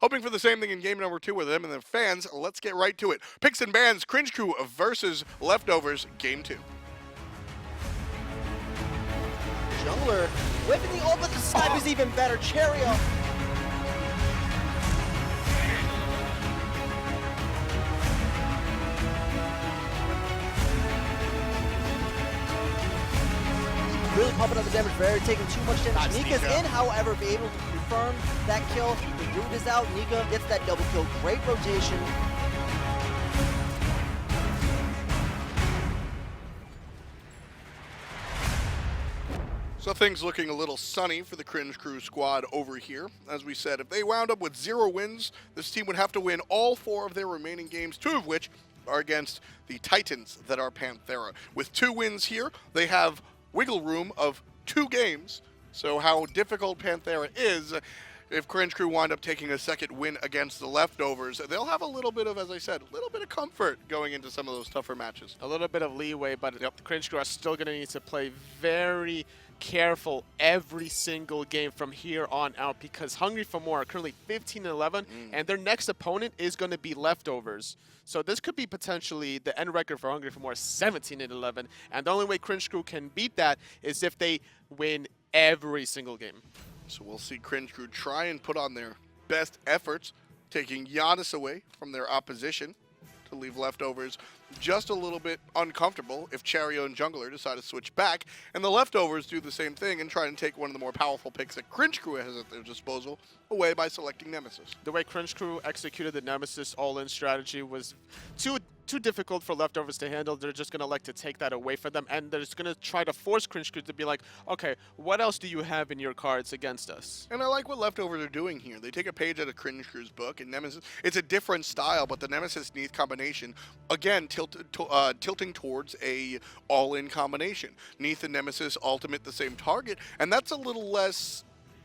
Hoping for the same thing in game number 2 with them and their fans. Let's get right to it. Picks and bans, Cringe Crew versus Leftovers, game 2. Jungler whipping the ult, but the snipe is even better. Cherryo. Really pumping up the damage, very taking too much damage. Nika's in, however, be able to confirm that kill. The root is out. Nika gets that double kill. Great rotation. So things looking a little sunny for the Cringe Crew squad over here. As we said, if they wound up with 0 wins, this team would have to win all 4 of their remaining games, 2 of which are against the Titans that are Panthera. With 2 wins here, they have wiggle room of 2 games. So how difficult Panthera is, if Cringe Crew wind up taking a second win against the Leftovers, they'll have a little bit of, as I said, a little bit of comfort going into some of those tougher matches. A little bit of leeway, but Cringe Crew are still going to need to play very careful every single game from here on out, because Hungry for More are currently 15-11, and their next opponent is going to be Leftovers. So this could be potentially the end record for Hungry for More, 17-11, and the only way Cringe Crew can beat that is if they win every single game. So we'll see Cringe Crew try and put on their best efforts, taking Janus away from their opposition to leave Leftovers just a little bit uncomfortable if Cherryo and Jungler decide to switch back, and the Leftovers do the same thing and try and take one of the more powerful picks that Cringe Crew has at their disposal away by selecting Nemesis. The way Cringe Crew executed the Nemesis all-in strategy was too difficult for Leftovers to handle. They're just going to like to take that away from them, and they're just going to try to force Cringe Crew to be like, okay, what else do you have in your cards against us? And I like what Leftovers are doing here. They take a page out of Cringe Crew's book, and Nemesis, it's a different style, but the Nemesis-Neith combination, again, tilting towards a all-in combination. Neith and Nemesis ultimate the same target, and that's a little less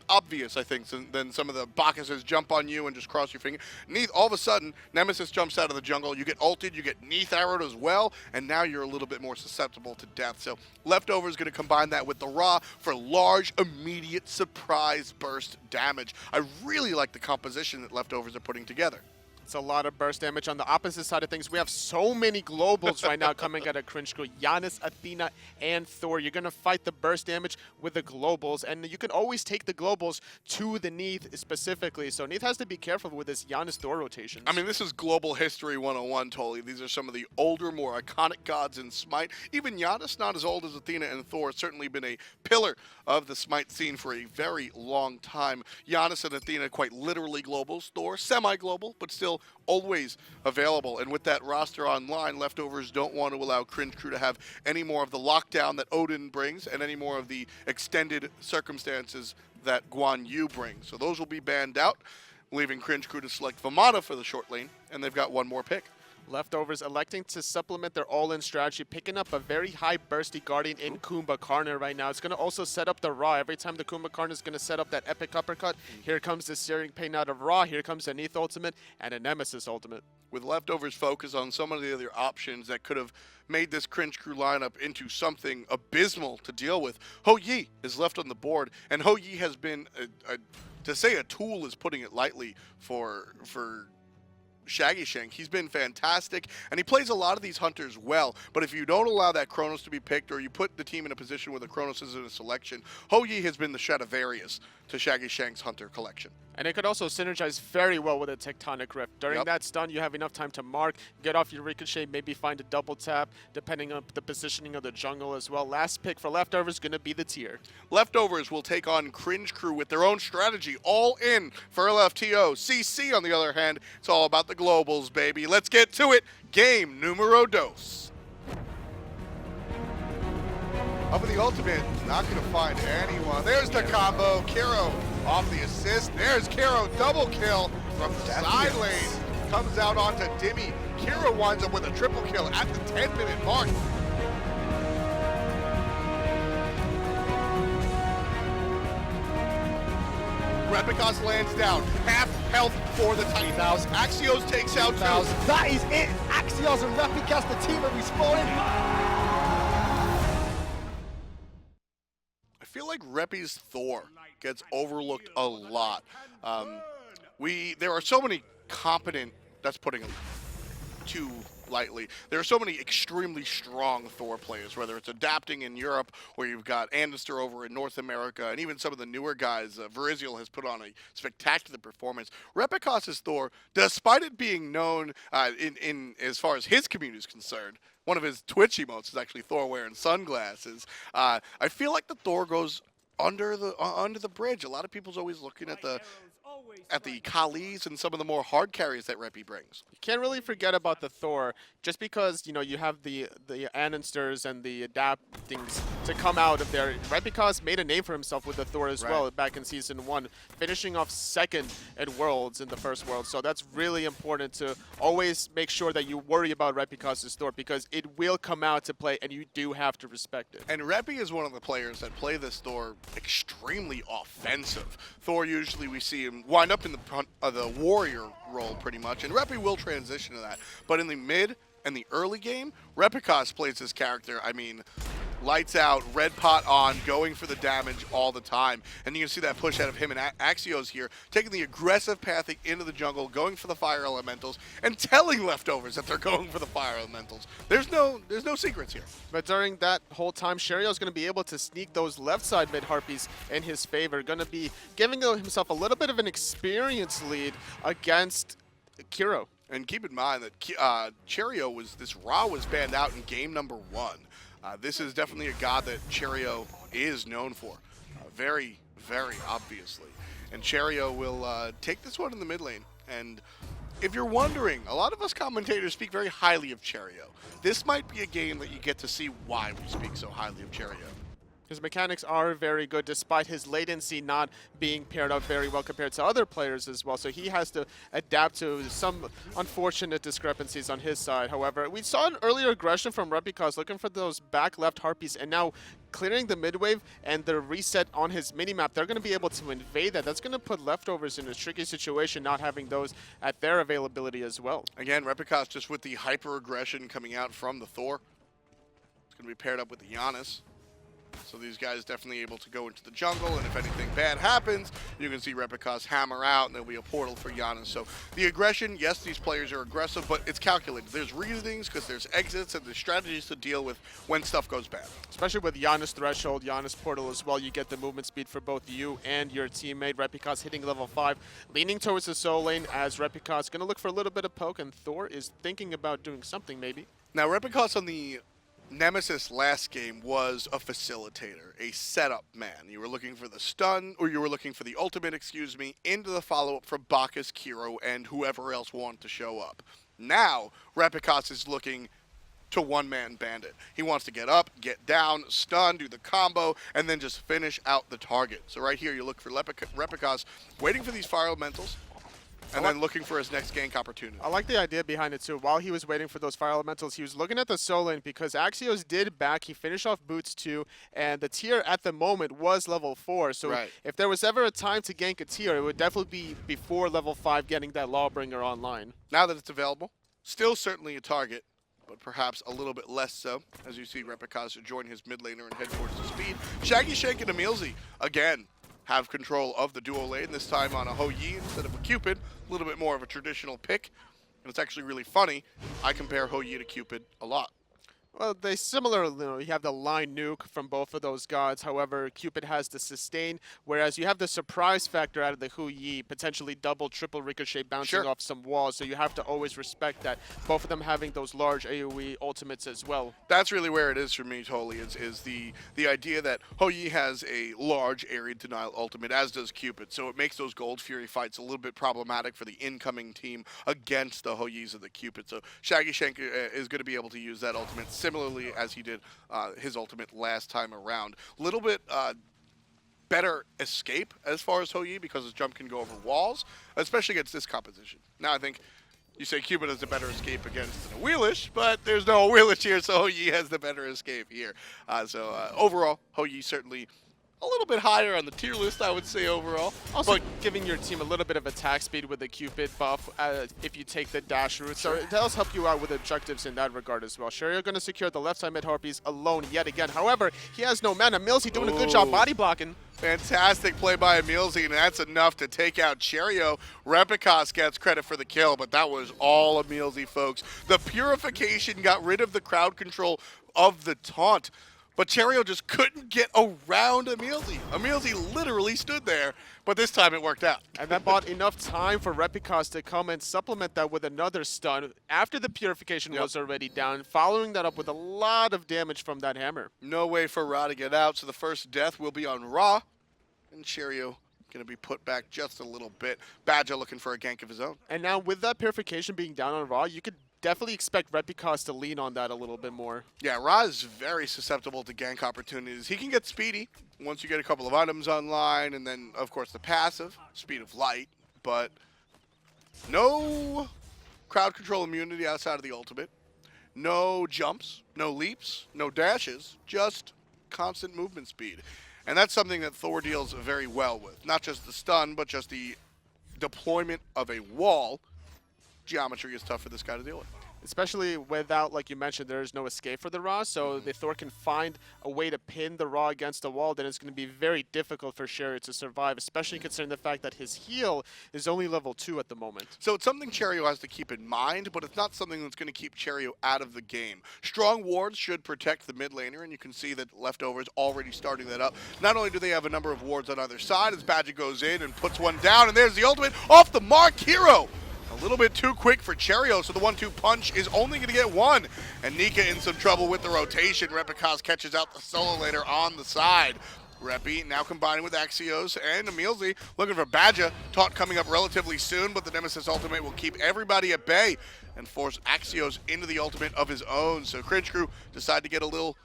obvious, I think, than some of the Bacchuses jump on you and just cross your finger. Neith, all of a sudden, Nemesis jumps out of the jungle, you get ulted, you get Neith arrowed as well, and now you're a little bit more susceptible to death. So Leftovers going to combine that with the Ra for large, immediate, surprise burst damage. I really like the composition that Leftovers are putting together. It's a lot of burst damage. On the opposite side of things, we have so many globals right now coming out of Cringe Crew. Janus, Athena, and Thor. You're going to fight the burst damage with the globals, and you can always take the globals to the Neith specifically. So Neith has to be careful with this Janus-Thor rotation. I mean, this is global history 101, totally. These are some of the older, more iconic gods in Smite. Even Janus, not as old as Athena and Thor, certainly been a pillar of the Smite scene for a very long time. Janus and Athena quite literally globals. Thor, semi-global, but still always available. And with that roster online, Leftovers don't want to allow Cringe Crew to have any more of the lockdown that Odin brings and any more of the extended circumstances that Guan Yu brings. So those will be banned out, leaving Cringe Crew to select Vamana for the short lane, and they've got one more pick. Leftovers electing to supplement their all-in strategy, picking up a very high bursty Guardian in Kumbhakarna right now. It's going to also set up the Ra. Every time the Kumbhakarna is going to set up that epic uppercut, here comes the Searing Pain out of Ra, here comes a Neith ultimate, and a Nemesis ultimate. With Leftovers focus on some of the other options that could have made this Cringe Crew lineup into something abysmal to deal with, Hou Yi is left on the board, and Hou Yi has been, to say a tool is putting it lightly for Shaggyshenk. He's been fantastic, and he plays a lot of these hunters well, but if you don't allow that Chronos to be picked, or you put the team in a position where the Chronos is in a selection, Hou Yi has been the Shadowvarius to Shaggyshenk's hunter collection. And it could also synergize very well with a Tectonic Rift. During that stun, you have enough time to mark, get off your Ricochet, maybe find a double tap, depending on the positioning of the jungle as well. Last pick for Leftovers going to be the tier. Leftovers will take on Cringe Crew with their own strategy, all in for LFTO. CC, on the other hand, it's all about the globals, baby. Let's get to it. Game numero dos. Up with the ultimate, not going to find anyone. There's the combo. Kero off the assist. There's Kero, double kill from the side lane. Comes out onto Dimmy. Kero winds up with a triple kill at the 10-minute mark. Repikas lands down. Half health for the Titans. Axioz takes out 2. That is it. Axioz and Repikas, the team are respawning. I feel like Reppy's Thor gets overlooked a lot. there are so many competent, that's putting them too lightly. There are so many extremely strong Thor players, whether it's adapting in Europe or you've got Anister over in North America, and even some of the newer guys. Verizial has put on a spectacular performance. Repikas' Thor, despite it being known in as far as his community is concerned, one of his Twitch emotes is actually Thor wearing sunglasses. I feel like the Thor goes under the bridge. A lot of people's always looking at the Kalis and some of the more hard carries that Repi brings. You can't really forget about the Thor, just because, you know, you have the Anisters and the adaptings to come out of there. Repikas made a name for himself with the Thor as well back in Season 1, finishing off second at Worlds in the first World. So that's really important to always make sure that you worry about Repikas' Thor, because it will come out to play and you do have to respect it. And Repi is one of the players that play this Thor extremely offensive. Thor, usually we see him wind up in the warrior role pretty much, and Repi will transition to that. But in the mid and the early game, Repikas plays this character, I mean, lights out, red pot on, going for the damage all the time. And you can see that push out of him and Axioz here, taking the aggressive pathing into the jungle, going for the fire elementals, and telling leftovers that they're going for the fire elementals. There's no secrets here. But during that whole time, Cherryo is going to be able to sneak those left side mid harpies in his favor, going to be giving himself a little bit of an experience lead against Kero. And keep in mind that Cherryo this Ra was banned out in game number 1. This is definitely a god that Cherryo is known for, very, very obviously. And Cherryo will take this one in the mid lane. And if you're wondering, a lot of us commentators speak very highly of Cherryo. This might be a game that you get to see why we speak so highly of Cherryo. His mechanics are very good, despite his latency not being paired up very well compared to other players as well. So he has to adapt to some unfortunate discrepancies on his side. However, we saw an earlier aggression from Repikas looking for those back left harpies, and now clearing the mid wave and the reset on his minimap, they're going to be able to invade that. That's going to put leftovers in a tricky situation, not having those at their availability as well. Again, Repikas just with the hyper aggression coming out from the Thor. It's going to be paired up with the Janus. So these guys definitely able to go into the jungle, and if anything bad happens, you can see Repikas hammer out, and there'll be a portal for Janus. So the aggression, yes, these players are aggressive, but it's calculated. There's reasonings, because there's exits, and there's strategies to deal with when stuff goes bad. Especially with Janus Threshold, Janus Portal as well, you get the movement speed for both you and your teammate. Repikas hitting level 5, leaning towards the soul lane as Repikas going to look for a little bit of poke, and Thor is thinking about doing something maybe. Now, Repikas on the Nemesis last game was a facilitator, a setup man. You were looking for the stun, or you were looking for the ultimate, excuse me, into the follow-up from Bacchus, Kero, and whoever else wanted to show up. Now, Repikas is looking to one-man bandit. He wants to get up, get down, stun, do the combo, and then just finish out the target. So right here, you look for Repikas waiting for these fire elementals, and then looking for his next gank opportunity. I like the idea behind it too. While he was waiting for those fire elementals, he was looking at the soul lane because Axioz did back. He finished off boots 2, and the tier at the moment was level 4. So if there was ever a time to gank a tier, it would definitely be before level 5 getting that Lawbringer online. Now that it's available, still certainly a target, but perhaps a little bit less so, as you see Repikas join his mid laner and head towards the speed. Shaggyshenk and EmilZy, again, have control of the duo lane, this time on a Hou-Yi instead of a Cupid. A little bit more of a traditional pick. And it's actually really funny. I compare Hou-Yi to Cupid a lot. Well, they similar, you have the line nuke from both of those gods. However, Cupid has the sustain, whereas you have the surprise factor out of the Hou-Yi, potentially double, triple ricochet bouncing off some walls. So you have to always respect that. Both of them having those large AoE ultimates as well. That's really where it is for me, totally, is the idea that Hou-Yi has a large area denial ultimate, as does Cupid. So it makes those Gold Fury fights a little bit problematic for the incoming team against the Hou-Yis of the Cupid. So Shaggyshenk is going to be able to use that ultimate similarly as he did his ultimate last time around. A little bit better escape as far as Hou-Yi because his jump can go over walls, especially against this composition. Now I think you say Cupid has a better escape against a Wheelish, but there's no Wheelish here, so Hou-Yi has the better escape here. Overall, Hou-Yi certainly a little bit higher on the tier list, I would say, overall. Also, giving your team a little bit of attack speed with the Cupid buff if you take the dash route. So it does help you out with objectives in that regard as well. Cherryo going to secure the left side mid harpies alone yet again. However, he has no mana. EmilZy doing a good job body blocking. Fantastic play by EmilZy, and that's enough to take out Cherryo. Repikas gets credit for the kill, but that was all EmilZy, folks. The purification got rid of the crowd control of the taunt, but Cherryo just couldn't get around EmilZy. EmilZy literally stood there, but this time it worked out. And that bought enough time for Repikas to come and supplement that with another stun after the purification was already down, following that up with a lot of damage from that hammer. No way for Ra to get out, so the first death will be on Ra, and Cherryo going to be put back just a little bit. Badgah looking for a gank of his own. And now with that purification being down on Ra, you could definitely expect Repikas to lean on that a little bit more. Yeah, Ra is very susceptible to gank opportunities. He can get speedy once you get a couple of items online, and then, of course, the passive, Speed of Light, but no crowd control immunity outside of the ultimate. No jumps, no leaps, no dashes, just constant movement speed. And that's something that Thor deals very well with. Not just the stun, but just the deployment of a wall. Geometry is tough for this guy to deal with. Especially without, like you mentioned, there is no escape for the Ra, so if Thor can find a way to pin the Ra against the wall, then it's going to be very difficult for Cherryo to survive, especially considering the fact that his heal is only level 2 at the moment. So it's something Cherryo has to keep in mind, but it's not something that's going to keep Cherryo out of the game. Strong wards should protect the mid laner, and you can see that Leftovers already starting that up. Not only do they have a number of wards on either side, as Badgah goes in and puts one down, and there's the ultimate off the mark. Kero! A little bit too quick for Cherryo, so the 1-2 punch is only going to get one. And Nika in some trouble with the rotation. Repikas catches out the solo later on the side. Repi now combining with Axioz and EmilZy looking for Badgah. Taunt coming up relatively soon, but the Nemesis ultimate will keep everybody at bay and force Axioz into the ultimate of his own. So Cringe Crew decide to get a little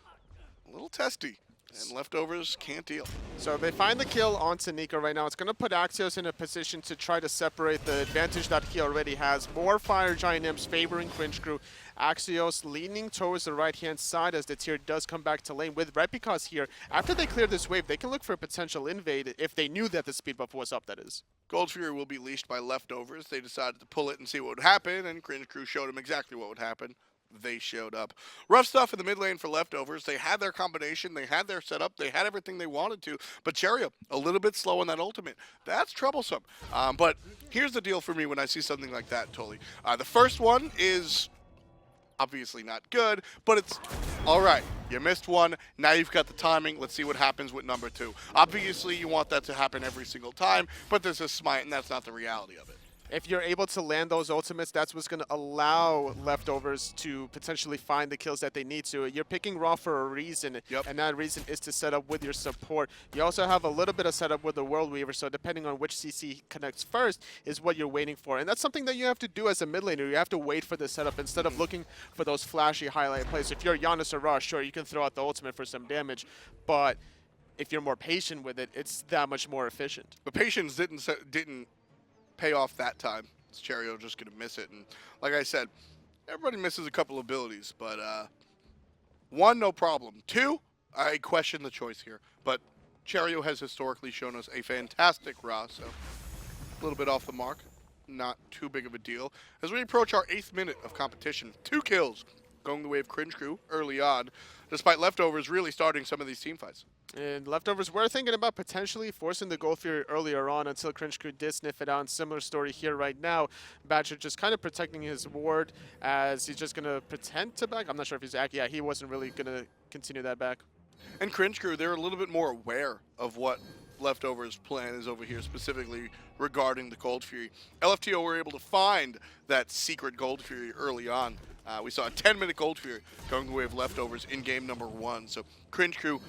testy. And Leftovers can't deal. So they find the kill onto Nika right now. It's going to put Axioz in a position to try to separate the advantage that he already has. More Fire Giant Imps favoring Cringe Crew. Axioz leaning towards the right-hand side as the tier does come back to lane. With Repikas here, after they clear this wave, they can look for a potential invade if they knew that the speed buff was up, that is. Gold Fury will be leashed by Leftovers. They decided to pull it and see what would happen, and Cringe Crew showed them exactly what would happen. They showed up. Rough stuff in the mid lane for Leftovers. They had their combination, they had their setup, they had everything they wanted to, but Cherryo, a little bit slow on that ultimate. That's troublesome. But here's the deal for me when I see something like that, Tully. The first one is obviously not good, but it's all right. You missed one, now you've got the timing. Let's see what happens with number 2. Obviously, you want that to happen every single time, but there's a smite, and that's not the reality of it. If you're able to land those ultimates, that's what's going to allow Leftovers to potentially find the kills that they need to. You're picking Raw for a reason, and that reason is to set up with your support. You also have a little bit of setup with the World Weaver, so depending on which CC connects first is what you're waiting for. And that's something that you have to do as a mid laner. You have to wait for the setup instead of looking for those flashy highlight plays. If you're Janus or Ra, sure, you can throw out the ultimate for some damage, but if you're more patient with it, it's that much more efficient. But patience didn't pay off that time. Cherryo just going to miss it. And like I said, everybody misses a couple abilities, but 1, no problem. 2, I question the choice here. But Cherryo has historically shown us a fantastic Ra, so a little bit off the mark. Not too big of a deal. As we approach our 8th minute of competition, 2 kills going the way of Cringe Crew early on, despite Leftovers really starting some of these team fights. And Leftovers were thinking about potentially forcing the Gold Fury earlier on until Cringe Crew did sniff it out. And similar story here right now. Badgah just kind of protecting his ward as he's just going to pretend to back. I'm not sure if he's yeah, he wasn't really going to continue that back. And Cringe Crew, they're a little bit more aware of what Leftovers' plan is over here, specifically regarding the Gold Fury. LFTO were able to find that secret Gold Fury early on. We saw a 10-minute Gold Fury going the way of Leftovers in game number 1. So Cringe Crew,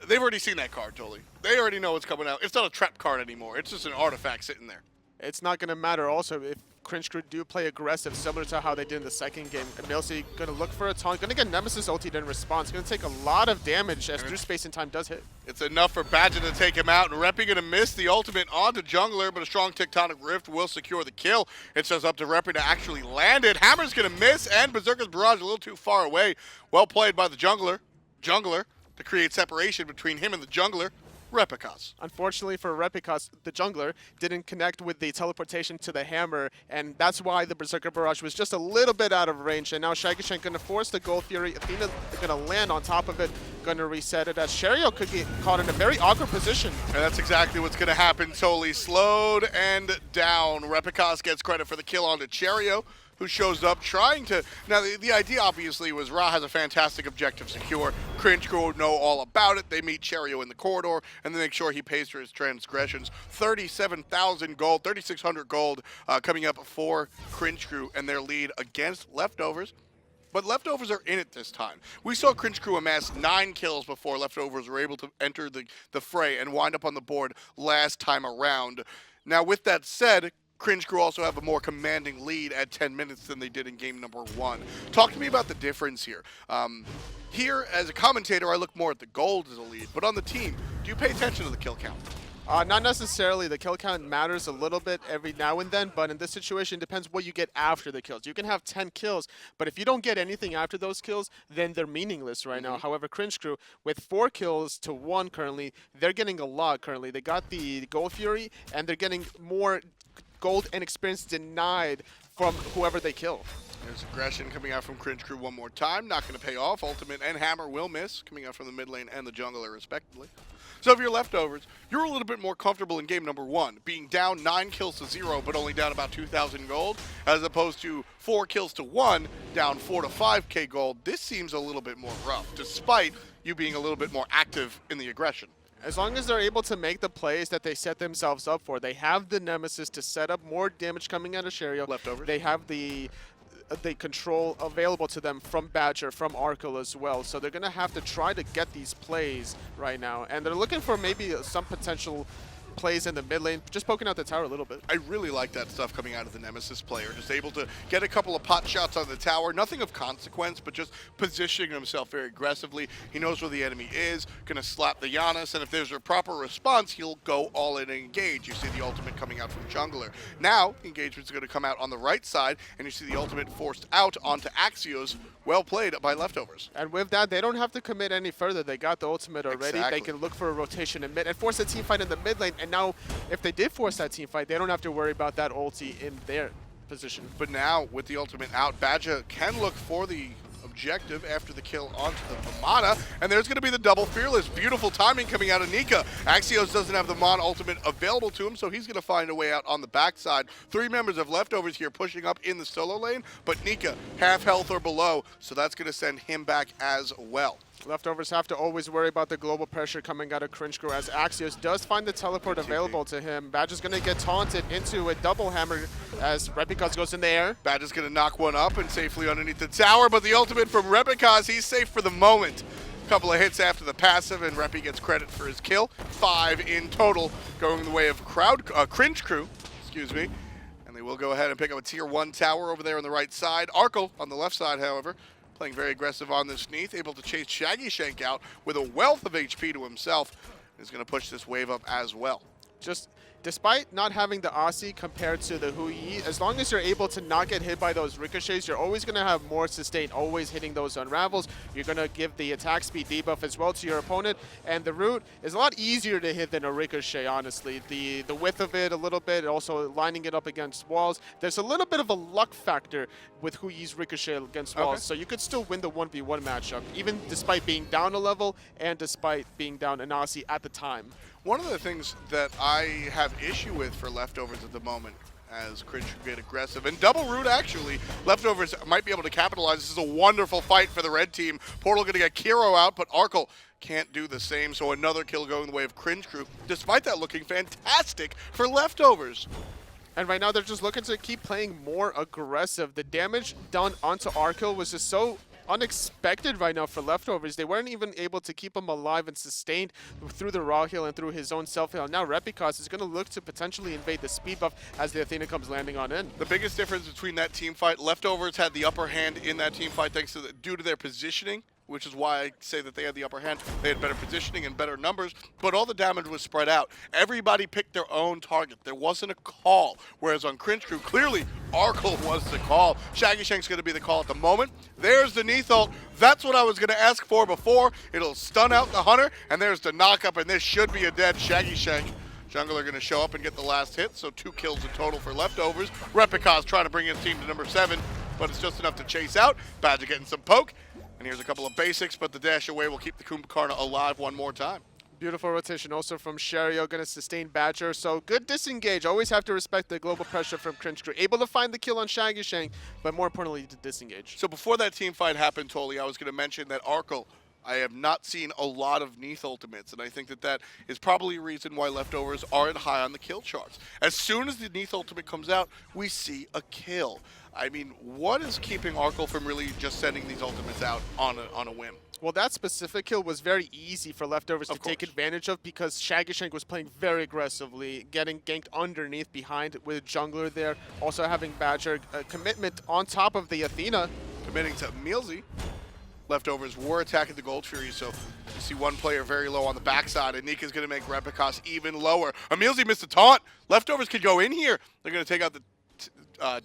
they've already seen that card, totally. They already know what's coming out. It's not a trap card anymore. It's just an artifact sitting there. It's not going to matter also if Cringe Crew do play aggressive, similar to how they did in the second game. EmilZy going to look for a taunt, going to get Nemesis ulti in response. Going to take a lot of damage as through space and time does hit. It's enough for Badgah to take him out, and Repi going to miss the ultimate onto Jungler, but a strong Tectonic Rift will secure the kill. It's just up to Repi to actually land it. Hammer's going to miss, and Berserker's Barrage a little too far away. Well played by the Jungler to create separation between him and the Jungler. Repikas. Unfortunately for Repikas, the jungler didn't connect with the teleportation to the hammer, and that's why the Berserker Barrage was just a little bit out of range. And now Shaggyshenk going to force the Gold Fury. Athena going to land on top of it, going to reset it, as Cherryo could get caught in a very awkward position. And that's exactly what's going to happen. Totally slowed and down. Repikas gets credit for the kill onto Cherryo, who shows up trying to... Now, the idea, obviously, was Ra has a fantastic objective secure. Cringe Crew know all about it. They meet Cherryo in the corridor, and they make sure he pays for his transgressions. 37,000 gold, 3,600 gold coming up for Cringe Crew and their lead against Leftovers. But Leftovers are in it this time. We saw Cringe Crew amass 9 kills before Leftovers were able to enter the fray and wind up on the board last time around. Now, with that said, Cringe Crew also have a more commanding lead at 10 minutes than they did in game number 1. Talk to me about the difference here. Here, as a commentator, I look more at the gold as a lead, but on the team, do you pay attention to the kill count? Not necessarily. The kill count matters a little bit every now and then, but in this situation, it depends what you get after the kills. You can have 10 kills, but if you don't get anything after those kills, then they're meaningless right now. However, Cringe Crew, with 4 kills to 1 currently, they're getting a lot currently. They got the Gold Fury, and they're getting more gold and experience denied from whoever they kill. There's aggression coming out from Cringe Crew one more time. Not going to pay off. Ultimate and Hammer will miss, coming out from the mid lane and the jungler, respectively. So if you're Leftovers, you're a little bit more comfortable in game number 1, being down 9 kills to 0, but only down about 2,000 gold, as opposed to 4 kills to 1, down 4 to 5k gold. This seems a little bit more rough, despite you being a little bit more active in the aggression. As long as they're able to make the plays that they set themselves up for, they have the Nemesis to set up more damage coming out of Cherryo. Leftovers. They have the control available to them from Badgah, from Arkkyl as well. So they're going to have to try to get these plays right now. And they're looking for maybe some potential plays in the mid lane, just poking out the tower a little bit. I really like that stuff coming out of the Nemesis player. Just able to get a couple of pot shots on the tower. Nothing of consequence, but just positioning himself very aggressively. He knows where the enemy is, going to slap the Janus, and if there's a proper response, he'll go all in and engage. You see the ultimate coming out from jungler. Now, engagement's going to come out on the right side, and you see the ultimate forced out onto Axioz. Well played by Leftovers. And with that, they don't have to commit any further. They got the ultimate already. Exactly. They can look for a rotation in mid and force a team fight in the mid lane. And now, if they did force that team fight, they don't have to worry about that ulti in their position. But now, with the ultimate out, Badgah can look for the objective after the kill onto the Vamana, and there's going to be the double Fearless. Beautiful timing coming out of Nika. Axioz doesn't have the Mon ultimate available to him, so he's going to find a way out on the backside. 3 members of Leftovers here pushing up in the solo lane, but Nika, half health or below, so that's going to send him back as well. Leftovers have to always worry about the global pressure coming out of Cringe Crew, as Axioz does find the teleport available to him. Badgah's going to get taunted into a double hammer as Repikas goes in the air. Badgah's going to knock one up and safely underneath the tower, but the ultimate from Repikas, he's safe for the moment. Couple of hits after the passive, and Repi gets credit for his kill. 5 in total, going the way of Cringe Crew, excuse me. And they will go ahead and pick up a tier 1 tower over there on the right side. Arkkyl on the left side, however, playing very aggressive on this Neith, able to chase Shaggyshenk out with a wealth of HP to himself. Is going to push this wave up as well. Just despite not having the Aussie compared to the Hui, as long as you're able to not get hit by those ricochets, you're always going to have more sustain, always hitting those unravels. You're going to give the attack speed debuff as well to your opponent, and the root is a lot easier to hit than a ricochet, honestly. The width of it a little bit, also lining it up against walls. There's a little bit of a luck factor with Hui's ricochet against walls, so you could still win the 1v1 matchup, even despite being down a level and despite being down an Aussie at the time. One of the things that I have issue with for Leftovers at the moment, as Cringe get aggressive, and double root actually, Leftovers might be able to capitalize. This is a wonderful fight for the red team. Portal going to get Kero out, but Arkkyl can't do the same, so another kill going the way of Cringe Crew, despite that looking fantastic for Leftovers. And right now they're just looking to keep playing more aggressive. The damage done onto Arkkyl was just so unexpected right now for Leftovers. They weren't even able to keep him alive and sustained through the raw heal and through his own self heal. Now Repikas is going to look to potentially invade the speed buff as the Athena comes landing on in. The biggest difference between that team fight, Leftovers had the upper hand in that team fight thanks to due to their positioning, which is why I say that they had the upper hand. They had better positioning and better numbers, but all the damage was spread out. Everybody picked their own target. There wasn't a call, whereas on Cringe Crew, clearly Arkkyl was the call. Shaggyshenk's going to be the call at the moment. There's the Neith ult. That's what I was going to ask for before. It'll stun out the Hunter, and there's the knock-up, and this should be a dead Shaggyshenk. Jungler going to show up and get the last hit, so 2 kills in total for leftovers. Repikas trying to bring his team to number 7, but it's just enough to chase out. Badgah getting some poke, and here's a couple of basics, but the dash away will keep the Kumbhakarna alive one more time. Beautiful rotation also from Cherryo, going to sustain Badgah. So good disengage. Always have to respect the global pressure from Cringe Crew. Able to find the kill on Shaggyshenk, but more importantly, to disengage. So before that team fight happened, Toli, I was going to mention that Arkkyl, I have not seen a lot of Neith ultimates, and I think that that is probably a reason why leftovers aren't high on the kill charts. As soon as the Neith ultimate comes out, we see a kill. I mean, what is keeping Arkkyl from really just sending these ultimates out on a whim? Well, that specific kill was very easy for leftovers to take advantage of because Shaggyshenk was playing very aggressively, getting ganked underneath behind with jungler there. Also having Badgah commitment on top of the Athena. Committing to EmilZy. Leftovers were attacking the Gold Fury, so you see one player very low on the backside, and Nika's going to make Repikas even lower. EmilZy missed a taunt. Leftovers could go in here. They're going to take out the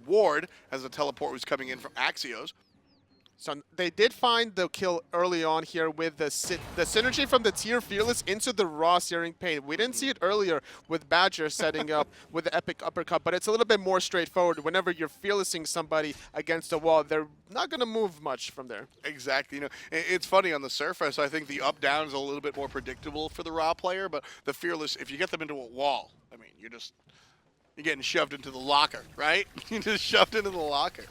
ward as the teleport was coming in from Axioz. So they did find the kill early on here with the synergy from the tier Fearless into the raw Searing Pain. We didn't see it earlier with Badgah setting up with the epic uppercut, but it's a little bit more straightforward. Whenever you're Fearlessing somebody against a wall, they're not going to move much from there. Exactly. You know, it's funny on the surface. I think the up-down is a little bit more predictable for the raw player, but the Fearless, if you get them into a wall, I mean, you're getting shoved into the locker, right? You're just shoved into the locker.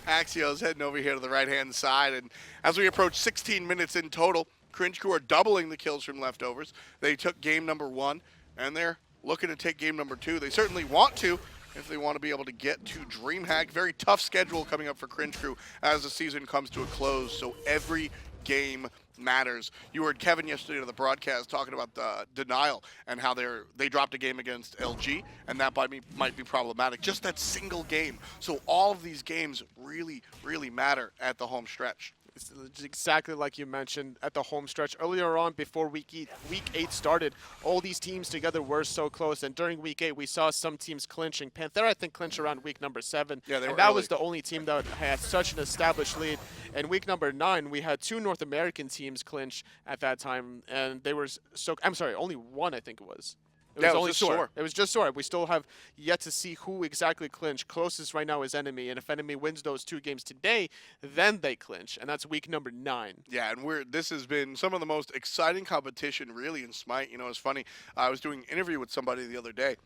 Axioz heading over here to the right-hand side, and as we approach 16 minutes in total, Cringe Crew are doubling the kills from leftovers. They took game number 1, and they're looking to take game number 2. They certainly want to, if they want to be able to get to DreamHack. Very tough schedule coming up for Cringe Crew as the season comes to a close, so every game matters. You heard Kevin yesterday on the broadcast talking about the denial and how they dropped a game against LG, and that might be problematic. Just that single game. So all of these games really, really matter at the home stretch. It's exactly like you mentioned at the home stretch. Earlier on, before week 8 started, all these teams together were so close. And during week 8, we saw some teams clinching. Panthera, I think, clinched around week number 7. Yeah, and that was the only team that had such an established lead. And week number 9, we had 2 North American teams clinch at that time. And they were so, I'm sorry, only one, I think it was. It was only Thor. It was just Thor. We still have yet to see who exactly clinched. Closest right now is Enemy, and if Enemy wins those 2 games today, then they clinch, and that's week number 9. Yeah, and this has been some of the most exciting competition really in Smite. You know, it's funny. I was doing an interview with somebody the other day.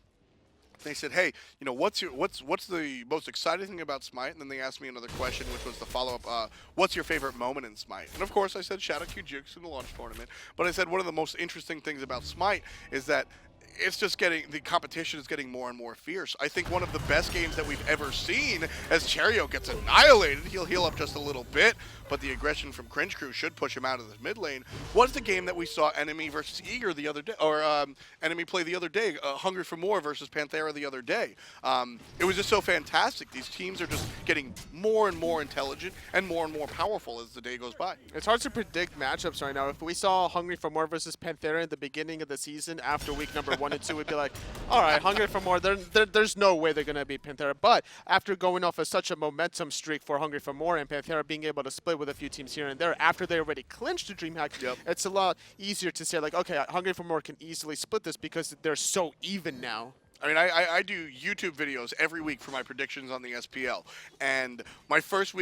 They said, "Hey, you know, what's the most exciting thing about Smite?" And then they asked me another question, which was the follow-up, what's your favorite moment in Smite? And of course, I said Shadow Q Jukes in the launch tournament. But I said one of the most interesting things about Smite is that it's just the competition is getting more and more fierce. I think one of the best games that we've ever seen as Cherryo gets annihilated. He'll heal up just a little bit, but the aggression from Cringe Crew should push him out of the mid lane. Was the game that we saw Enemy versus Eager the other day, or Enemy play the other day, Hungry for More versus Panthera the other day. It was just so fantastic. These teams are just getting more and more intelligent and more powerful as the day goes by. It's hard to predict matchups right now. If we saw Hungry for More versus Panthera in the beginning of the season after week number 1 and 2, we'd be like, all right, Hungry for More, there's no way they're going to beat Panthera. But after going off of such a momentum streak for Hungry for More and Panthera being able to split with a few teams here and there after they already clinched the DreamHack, it's a lot easier to say, like, okay, Hungry for More can easily split this because they're so even now. I mean, I do YouTube videos every week for my predictions on the SPL. And my first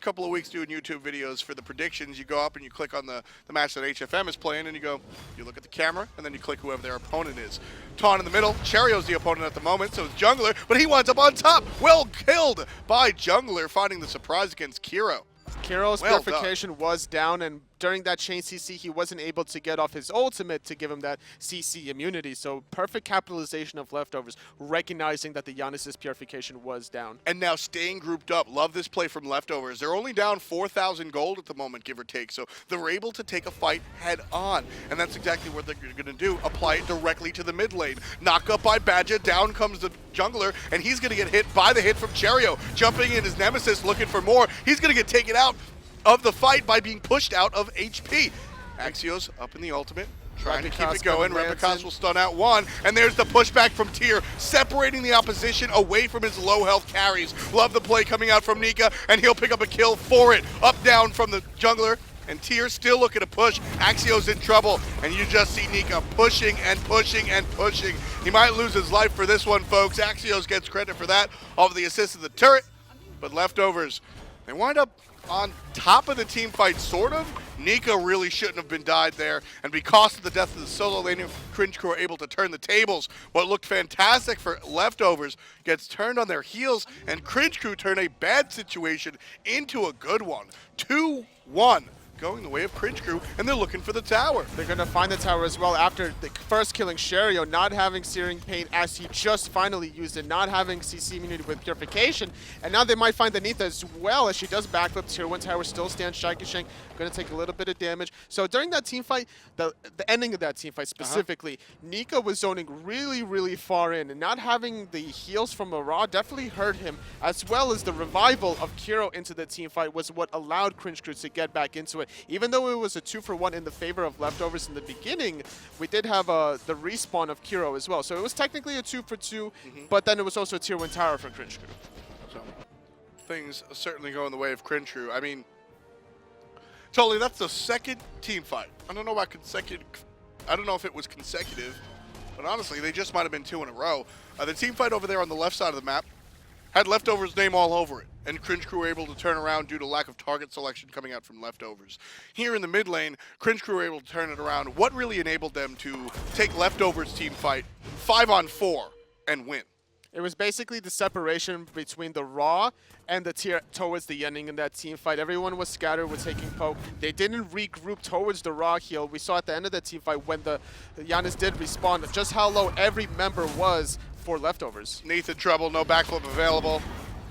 couple of weeks doing YouTube videos for the predictions, you go up and you click on the match that HFM is playing, and you look at the camera, and then you click whoever their opponent is. Taunt in the middle. Cherryo's the opponent at the moment, so it's Jungler, but he winds up on top. Well killed by Jungler, finding the surprise against Kero. Kero's purification was down, and during that chain CC, he wasn't able to get off his ultimate to give him that CC immunity. So perfect capitalization of leftovers, recognizing that the Janus' purification was down. And now staying grouped up. Love this play from leftovers. They're only down 4,000 gold at the moment, give or take. So they're able to take a fight head on. And that's exactly what they're going to do. Apply it directly to the mid lane. Knock up by Badgah. Down comes the jungler. And he's going to get hit by the hit from Cherryo. Jumping in his Nemesis, looking for more. He's going to get taken out of the fight by being pushed out of HP. Axioz up in the ultimate, Trying to keep Repikas it going. gonna Repikas lance in. will stun out one, and there's the pushback from Tyr, separating the opposition away from his low health carries. Love the play coming out from Nika, and he'll pick up a kill for it. Up down from the jungler, and Tyr still looking to push. Axioz in trouble, and you just see Nika pushing and pushing and pushing. He might lose his life for this one, folks. Axioz gets credit for that off of the assist of the turret, but leftovers, they wind up on top of the team fight, sort of. Nika really shouldn't have been died there, and because of the death of the solo laner, Cringe Crew are able to turn the tables. What looked fantastic for leftovers gets turned on their heels, and Cringe Crew turn a bad situation into a good one. 2-1. Going the way of Cringe Crew, and they're looking for the tower. They're going to find the tower as well after the first killing Cherryo, not having Searing Pain as he just finally used it, not having CC immunity with Purification, and now they might find the Neith as well as she does backflip. Tier 1 tower still stands. Shaggyshenk going to take a little bit of damage. So during that team fight, the ending of that team fight specifically, Nika was zoning really, really far in, and not having the heals from a Ra definitely hurt him, as well as the revival of Kero into the team fight was what allowed Cringe Crew to get back into it. Even though it was a 2-for-1 in the favor of leftovers in the beginning, we did have the respawn of Kero as well. So it was technically a 2-for-2, but then it was also a tier 1 tower for Cringe Crew. So things certainly go in the way of Cringe Crew. I mean, totally, that's the second team fight. I don't know about consecutive. I don't know if it was consecutive, but honestly, they just might have been 2 in a row. The team fight over there on the left side of the map had leftovers' name all over it, and Cringe Crew were able to turn around due to lack of target selection coming out from leftovers. Here in the mid lane, Cringe Crew were able to turn it around. What really enabled them to take leftovers' team fight 5-on-4 and win? It was basically the separation between the Raw and the tier towards the ending in that team fight. Everyone was scattered, was taking poke. They didn't regroup towards the Raw heal. We saw at the end of the team fight when the Janus did respawn just how low every member was for leftovers. Neith in trouble, no backflip available.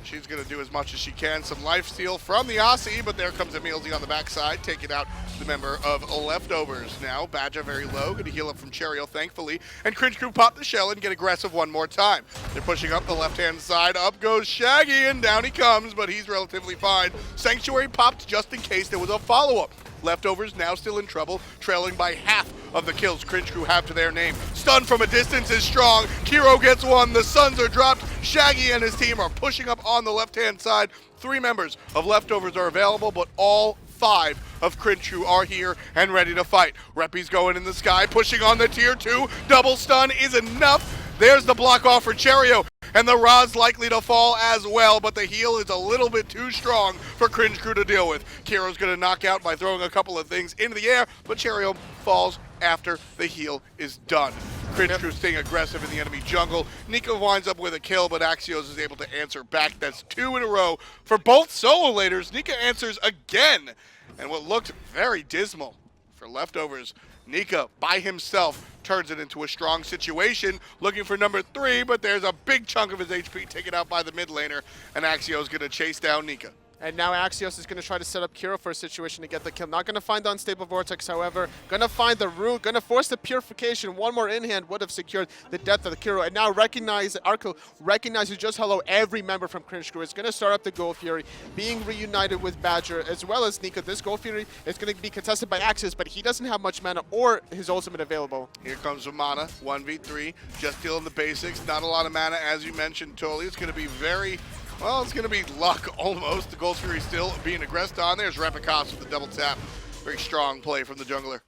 She's going to do as much as she can. Some life steal from the Aussie, but there comes EmilZy on the backside, taking out the member of Leftovers. Now, Badgah very low, going to heal up from Cherryo, thankfully. And Cringe Crew pop the shell and get aggressive one more time. They're pushing up the left-hand side. Up goes Shaggy, and down he comes, but he's relatively fine. Sanctuary popped just in case there was a follow-up. Leftovers now still in trouble, trailing by half of the kills Cringe Crew have to their name. Stun from a distance is strong. Kero gets one. The Suns are dropped. Shaggy and his team are pushing up on the left-hand side. 3 members of Leftovers are available, but all 5 of Cringe Crew are here and ready to fight. Repi's going in the sky, pushing on the tier 2. Double stun is enough. There's the block off for Cherryo, and the Ra's likely to fall as well, but the heal is a little bit too strong for Cringe Crew to deal with. Kero's going to knock out by throwing a couple of things into the air, but Cherryo falls after the heal is done. Cringe Crew staying aggressive in the enemy jungle. Nika winds up with a kill, but Axioz is able to answer back. That's 2 in a row for both solo laners. Nika answers again, and what looked very dismal for Leftovers, Nika by himself turns it into a strong situation, looking for number 3, but there's a big chunk of his HP taken out by the mid laner, and Axioz going to chase down Nika. And now Axioz is going to try to set up Kero for a situation to get the kill. Not going to find the Unstable Vortex, however. Going to find the root. Going to force the Purification. One more in hand would have secured the death of the Kero. And now Arkkyl recognizes just how low every member from Cringe Crew is. Going to start up the Gold Fury, being reunited with Badgah as well as Nika. This Gold Fury is going to be contested by Axioz, but he doesn't have much mana or his ultimate available. Here comes Vamana, 1v3, just dealing the basics. Not a lot of mana, as you mentioned, Totally. It's going to be very... well, it's going to be luck almost. The Gold Fury still being aggressed on. There's Repikas with the double tap. Very strong play from the jungler.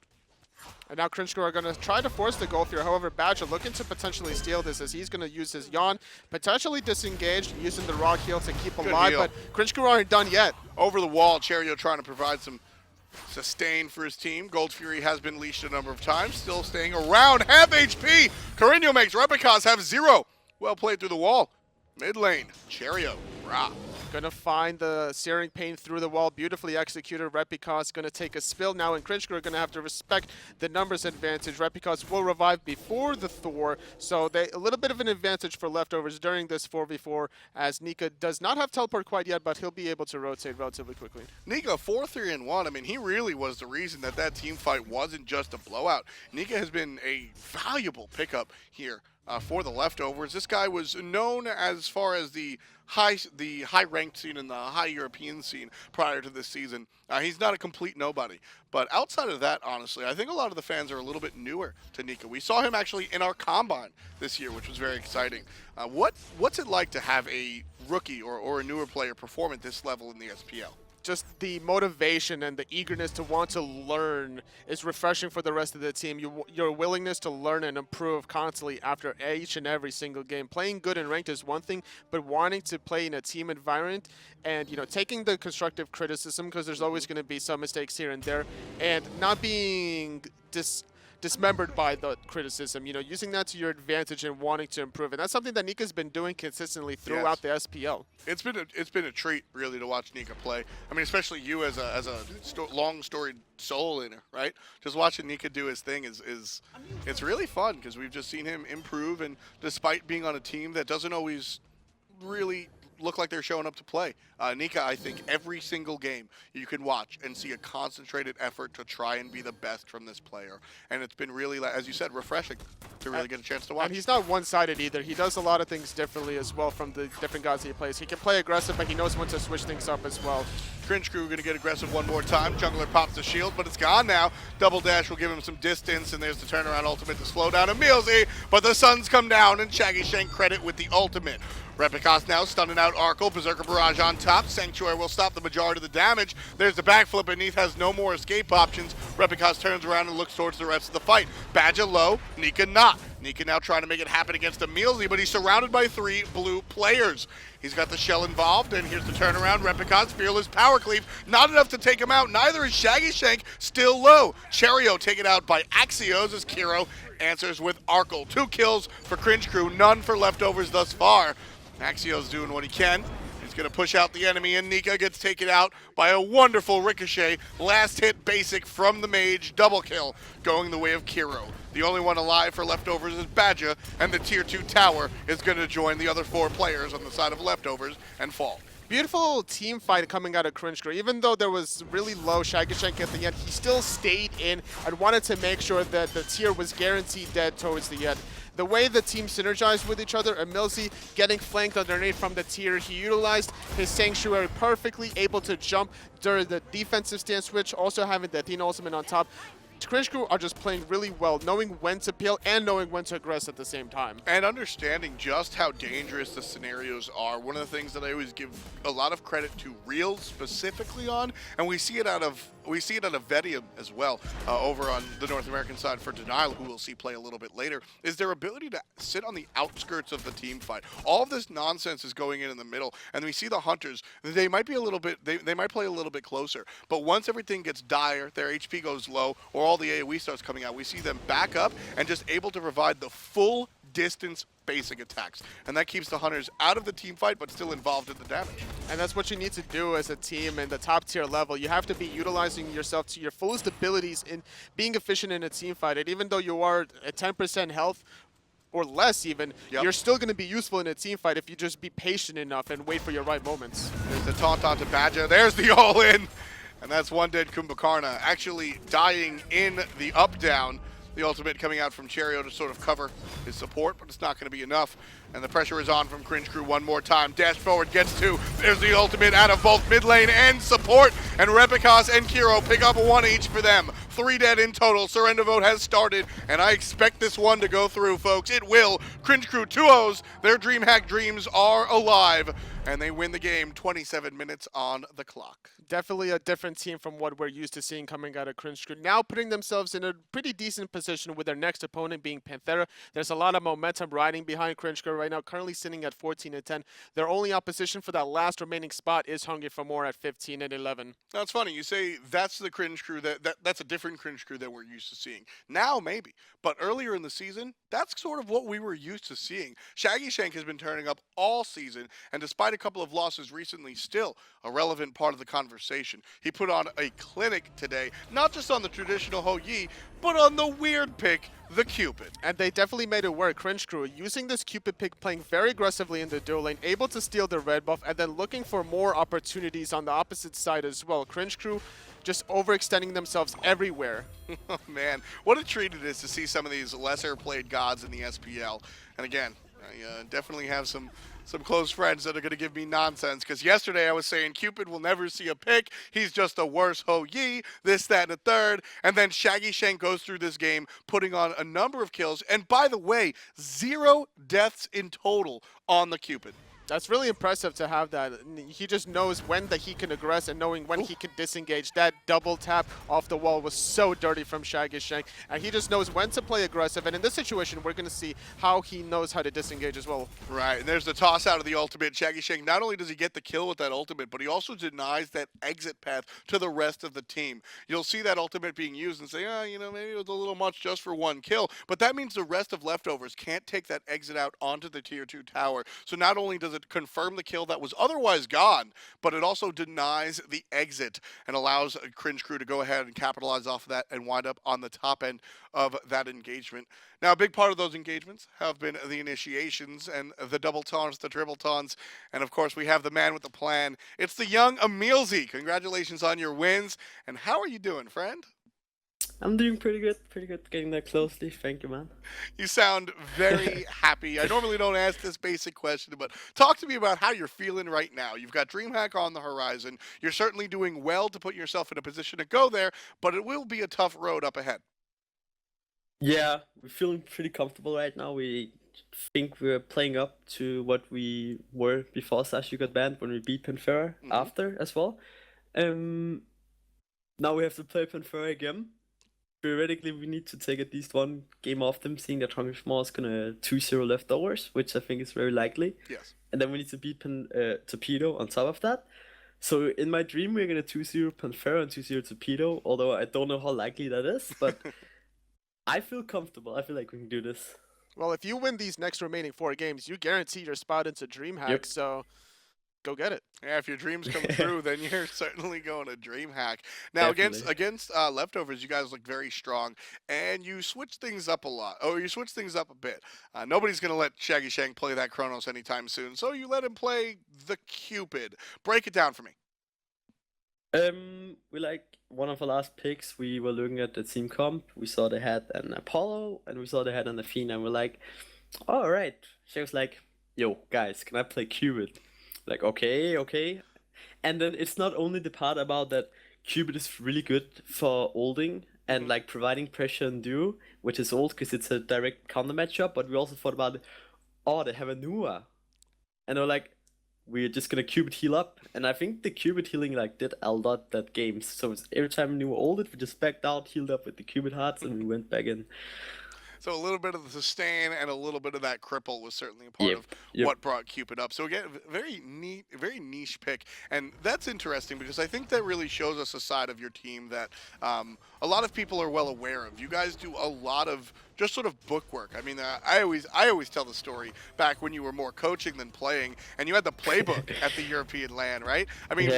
And now Cringe Crew are going to try to force the Gold Fury. However, Badgah looking to potentially steal this as he's going to use his Yawn, potentially disengaged, using the Raw heal to keep alive, but Cringe Crew aren't done yet. Over the wall, Cherryo trying to provide some sustain for his team. Gold Fury has been leashed a number of times, still staying around half HP. Cherryo makes Repikas have 0. Well played through the wall. Mid lane, Cherryo, Ra. Gonna find the Searing Pain through the wall. Beautifully executed. Repikas gonna take a spill now, and Cringe Crew are gonna have to respect the numbers advantage. Repikas will revive before the Thor, so a little bit of an advantage for Leftovers during this 4v4, as Nika does not have teleport quite yet, but he'll be able to rotate relatively quickly. Nika 4-3-1. I mean, he really was the reason that team fight wasn't just a blowout. Nika has been a valuable pickup here for the Leftovers. This guy was known as far as the high ranked scene and the high European scene prior to this season. He's not a complete nobody. But outside of that, honestly, I think a lot of the fans are a little bit newer to Nika. We saw him actually in our Combine this year, which was very exciting. What's it like to have a rookie or a newer player perform at this level in the SPL? Just the motivation and the eagerness to want to learn is refreshing for the rest of the team. Your willingness to learn and improve constantly after each and every single game. Playing good and ranked is one thing, but wanting to play in a team environment and, you know, taking the constructive criticism, because there's always going to be some mistakes here and there, and not being dismembered by the criticism, you know, using that to your advantage and wanting to improve. And that's something that Nika's been doing consistently throughout the SPL. It's been a treat, really, to watch Nika play. I mean, especially you as a long storied soul in it, right? Just watching Nika do his thing it's really fun, because we've just seen him improve, and despite being on a team that doesn't always really look like they're showing up to play. Nika, I think every single game you can watch and see a concentrated effort to try and be the best from this player. And it's been really, as you said, refreshing to really get a chance to watch. And he's not one-sided either. He does a lot of things differently as well from the different guys he plays. He can play aggressive, but he knows when to switch things up as well. Cringe Crew going to get aggressive one more time. Jungler pops the shield, but it's gone now. Double dash will give him some distance, and there's the turnaround ultimate to slow down EmilZy, but the suns come down, and Shaggyshenk credit with the ultimate. Repikas now stunning out Arkkyl. Berserker Barrage on top. Sanctuary will stop the majority of the damage. There's the backflip, and Neith has no more escape options. Repikas turns around and looks towards the rest of the fight. Badgah low, Nika not. Nika now trying to make it happen against EmilZy, but he's surrounded by 3 blue players. He's got the shell involved, and here's the turnaround. Repikas, fearless power cleave. Not enough to take him out. Neither is Shaggyshenk, still low. Cherryo taken out by Axioz as Kero answers with Arkkyl. 2 kills for Cringe Crew, none for Leftovers thus far. Axioz doing what he can. He's going to push out the enemy, and Nika gets taken out by a wonderful ricochet. Last hit basic from the mage. Double kill going the way of Kero. The only one alive for Leftovers is Badgah, and the tier 2 tower is going to join the other 4 players on the side of Leftovers and fall. Beautiful team fight coming out of Cringe Crew. Even though there was really low Shaggyshenk at the end, he still stayed in and wanted to make sure that the tier was guaranteed dead towards the end. The way the team synergized with each other, EmilZy getting flanked underneath from the tier, he utilized his Sanctuary perfectly, able to jump during the defensive stance switch, also having the Athena ultimate on top. Cringe Crew are just playing really well, knowing when to peel and knowing when to aggress at the same time. And understanding just how dangerous the scenarios are. One of the things that I always give a lot of credit to Real specifically on, and we see it out of Vedium as well, over on the North American side for Denial, who we'll see play a little bit later, is their ability to sit on the outskirts of the team fight. All of this nonsense is going in the middle, and we see the Hunters, they might be a little bit, they might play a little bit closer, but once everything gets dire, their HP goes low, or all the AoE starts coming out, we see them back up and just able to provide the full distance basic attacks. And that keeps the Hunters out of the team fight, but still involved in the damage. And that's what you need to do as a team in the top tier level. You have to be utilizing yourself to your fullest abilities in being efficient in a team fight. And even though you are at 10% health, or less even, you're still going to be useful in a team fight if you just be patient enough and wait for your right moments. There's the taunt onto Badgah. There's the all-in. And that's one dead Kumbhakarna, actually dying in the up-down. The ultimate coming out from Cherryo to sort of cover his support, but it's not going to be enough. And the pressure is on from Cringe Crew one more time. Dash forward, gets 2. There's the ultimate out of both mid lane and support. And Repikas and Kero pick up 1 each for them. 3 dead in total. Surrender vote has started, and I expect this one to go through, folks. It will. Cringe Crew 2-0s. Their DreamHack dreams are alive, and they win the game. 27 minutes on the clock. Definitely a different team from what we're used to seeing coming out of Cringe Crew. Now putting themselves in a pretty decent position with their next opponent being Panthera. There's a lot of momentum riding behind Cringe Crew right now, currently sitting at 14-10. Their only opposition for that last remaining spot is Hungry for More at 15-11. Now, it's funny. You say that's the Cringe Crew, that's a different Cringe Crew that we're used to seeing. Now, maybe. But earlier in the season, that's sort of what we were used to seeing. Shaggyshenk has been turning up all season, and despite a couple of losses recently, still a relevant part of the conversation. He put on a clinic today, not just on the traditional Ho-Yi, but on the weird pick, the Cupid. And they definitely made it work. Cringe Crew using this Cupid pick, playing very aggressively in the dual lane, able to steal the red buff, and then looking for more opportunities on the opposite side as well. Cringe Crew just overextending themselves everywhere. Oh man, what a treat it is to see some of these lesser played gods in the SPL. And again, I definitely have some close friends that are going to give me nonsense, because yesterday I was saying Cupid will never see a pick, he's just a worse Ho-Yi, this, that, and a third, and then Shaggyshenk goes through this game putting on a number of kills, and by the way, 0 deaths in total on the Cupid. That's really impressive to have that. He just knows when that he can aggress and knowing when he can disengage. That double tap off the wall was so dirty from Shaggyshenk, and he just knows when to play aggressive. And in this situation, we're going to see how he knows how to disengage as well. Right, and there's the toss out of the ultimate. Shaggyshenk, not only does he get the kill with that ultimate, but he also denies that exit path to the rest of the team. You'll see that ultimate being used and say, oh, you know, maybe it was a little much just for one kill, but that means the rest of leftovers can't take that exit out onto the tier 2 tower. So not only does it confirm the kill that was otherwise gone, but it also denies the exit and allows Cringe Crew to go ahead and capitalize off of that and wind up on the top end of that engagement. Now, a big part of those engagements have been the initiations and the double taunts, the triple taunts, and of course we have the man with the plan. It's the young EmilZy. Congratulations on your wins. And how are you doing, friend? I'm doing pretty good, getting there closely. Thank you, man. You sound very happy. I normally don't ask this basic question, but talk to me about how you're feeling right now. You've got DreamHack on the horizon. You're certainly doing well to put yourself in a position to go there, but it will be a tough road up ahead. Yeah, we're feeling pretty comfortable right now. We think we're playing up to what we were before Sashi got banned when we beat Panthera after as well. Now we have to play Panthera again. Theoretically, we need to take at least one game off them, seeing that Hungry Small is gonna 2-0 leftovers, which I think is very likely. Yes. And then we need to beat Torpedo on top of that. So in my dream, we're gonna 2-0 Panthera and 2-0 Torpedo, although I don't know how likely that is, but I feel comfortable. I feel like we can do this. Well, if you win these next remaining 4 games, you guarantee your spot into DreamHack, Yep. So go get it. Yeah, if your dreams come true, then you're certainly going to DreamHack. Now, Definitely. against leftovers, you guys look very strong, and you switch things up a lot. Oh, you switch things up a bit. Nobody's going to let Shaggyshenk play that Chronos anytime soon, so you let him play the Cupid. Break it down for me. We like one of the last picks. We were looking at the team comp. We saw they had an Apollo, and we saw they had an Athena, and we're like, all right. She was like, yo, guys, can I play Cupid? Like, okay. And then it's not only the part about that Cupid is really good for holding and like providing pressure and duo, which is old because it's a direct counter matchup, but we also thought about, oh, they have a Nua. And they're like, we're just gonna Cupid heal up. And I think the Cupid healing like did a lot that game. So it's every time Nua ulted, we just backed out, healed up with the Cupid hearts, and we went back in. So a little bit of the sustain and a little bit of that cripple was certainly a part of what brought Cupid up. So again, very neat, very niche pick, and that's interesting because I think that really shows us a side of your team that a lot of people are well aware of. You guys do a lot of just sort of book work. I mean, I always tell the story back when you were more coaching than playing, and you had the playbook at the European LAN, right? I mean,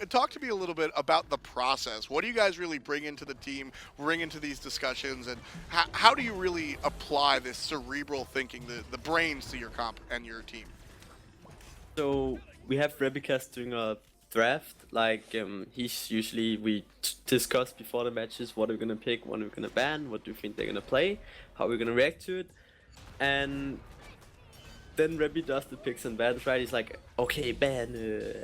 talk to me a little bit about the process. What do you guys really bring into the team, bring into these discussions, and how do you really apply this cerebral thinking, the brains to your comp and your team? So we have Repikas doing a draft. Like he's usually, we discuss before the matches what we're gonna pick, what we're gonna ban, what do we think they're gonna play, how we're gonna react to it, and then Repi does the picks and bans, right? He's like, okay, ban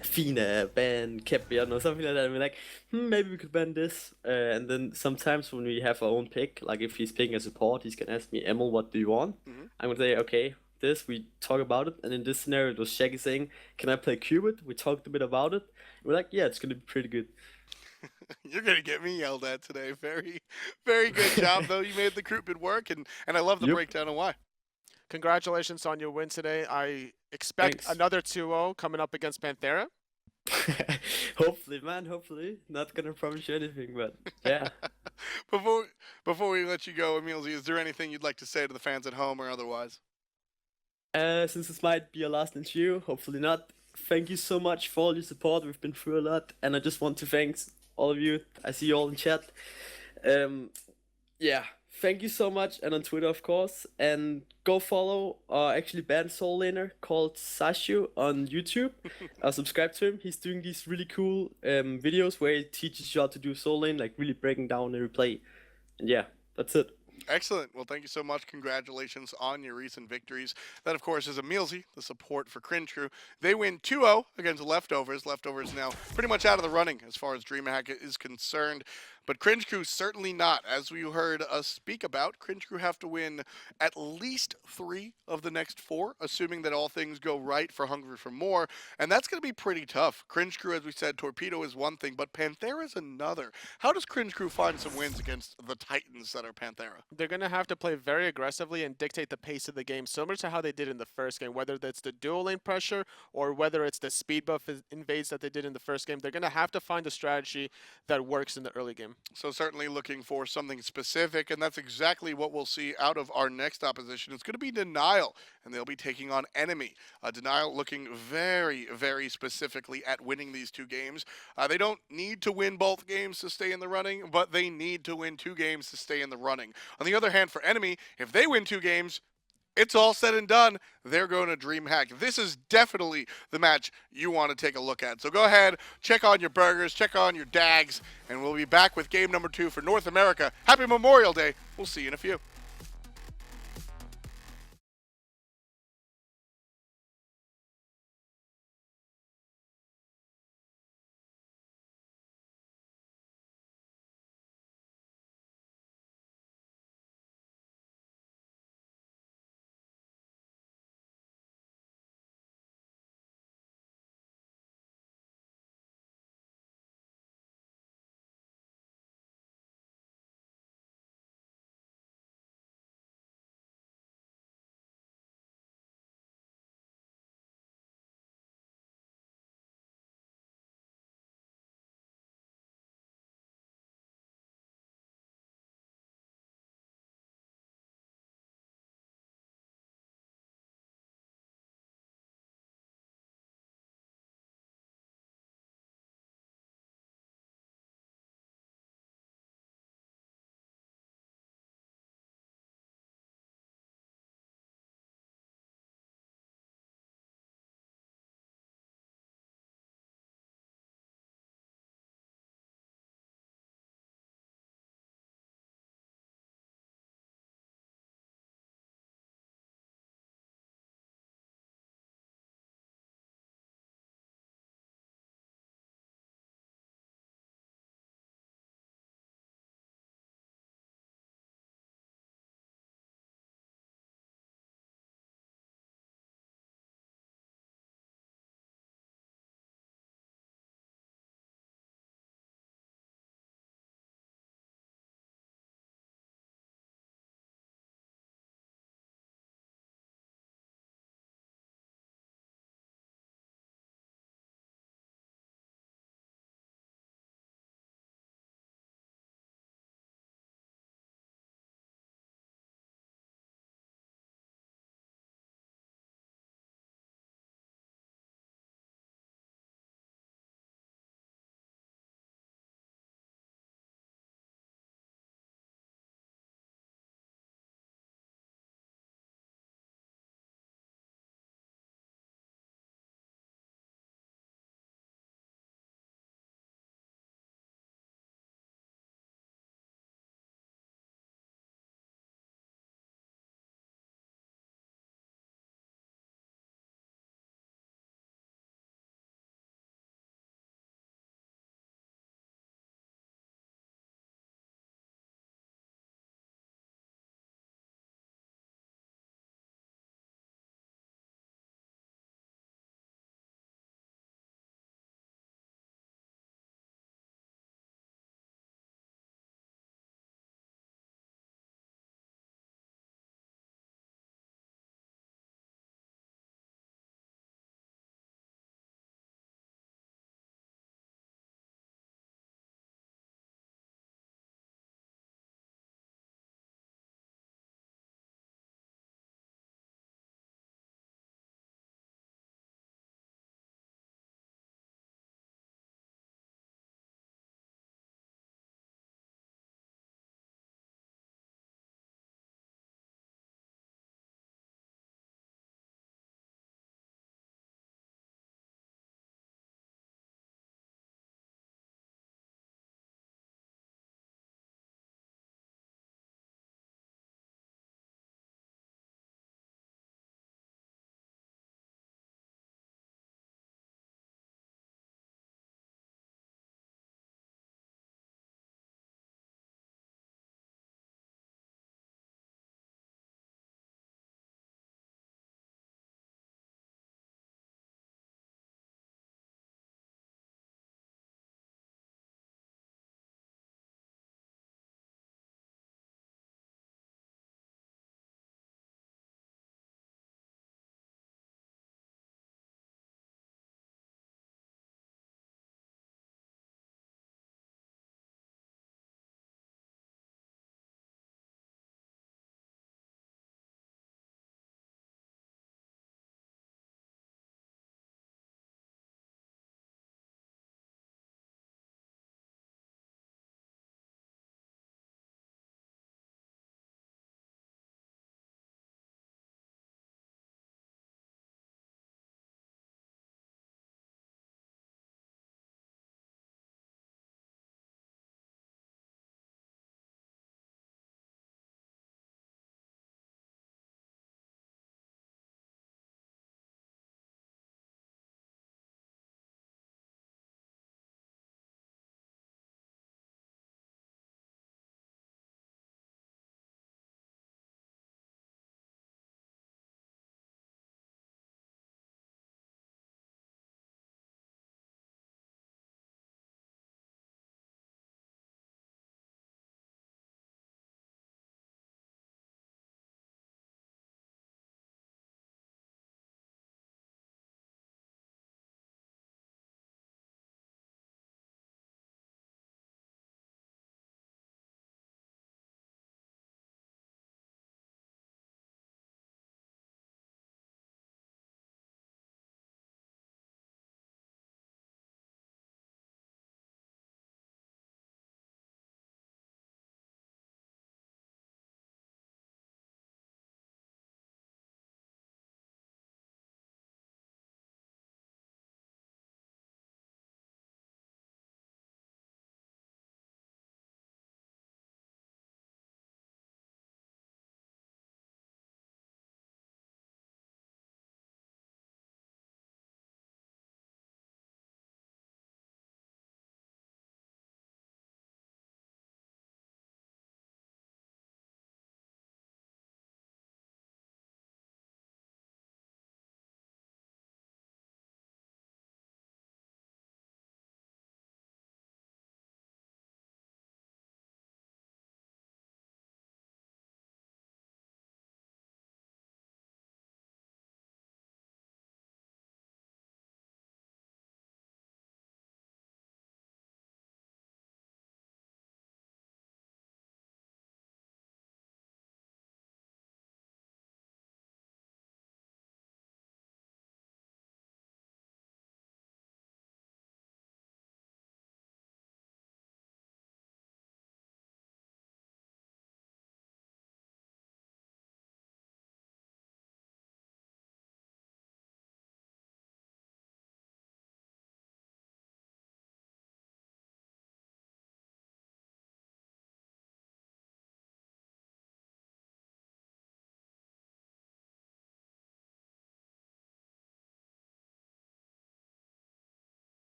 Athena, ban Kepion or something like that, and we're like, maybe we could ban this, and then sometimes when we have our own pick, like if he's picking a support, he's gonna ask me, Emil, what do you want? I'm gonna say, okay, this, we talk about it, and in this scenario it was Shaggy saying, can I play Cupid? We talked a bit about it, we're like, yeah, it's gonna be pretty good. You're gonna get me yelled at today. Very, very good job though. You made the Cupid work, and I love the breakdown of why. Congratulations on your win today. I expect another 2-0 coming up against Panthera. Hopefully, man, hopefully. Not gonna promise you anything, but yeah. Before we let you go, EmilZy, is there anything you'd like to say to the fans at home or otherwise? Since this might be our last interview, hopefully not. Thank you so much for all your support. We've been through a lot, and I just want to thank all of you. I see you all in chat. Yeah, thank you so much, and on Twitter, of course. And go follow actually banned soul laner called Sashu on YouTube. Subscribe to him. He's doing these really cool videos where he teaches you how to do soul lane, like really breaking down every play. And yeah, that's it. Excellent. Well, thank you so much. Congratulations on your recent victories. That, of course, is EmilZy, the support for Cringe Crew. They win 2-0 against Leftovers. Leftovers now pretty much out of the running as far as DreamHack is concerned. But Cringe Crew certainly not. As we heard us speak about, Cringe Crew have to win at least 3 of the next 4, assuming that all things go right for Hungry for More. And that's going to be pretty tough. Cringe Crew, as we said, Torpedo is one thing, but Panthera is another. How does Cringe Crew find some wins against the Titans that are Panthera? They're going to have to play very aggressively and dictate the pace of the game, similar to how they did in the first game, whether that's the dual lane pressure or whether it's the speed buff invades that they did in the first game. They're going to have to find a strategy that works in the early game. So certainly looking for something specific, and that's exactly what we'll see out of our next opposition. It's going to be Denial, and they'll be taking on Enemy. Denial looking very, very specifically at winning these 2 games. They don't need to win both games to stay in the running, but they need to win 2 games to stay in the running. On the other hand, for Enemy, if they win 2 games, it's all said and done. They're going to DreamHack. This is definitely the match you want to take a look at. So go ahead, check on your burgers, check on your dags, and we'll be back with game number 2 for North America. Happy Memorial Day. We'll see you in a few.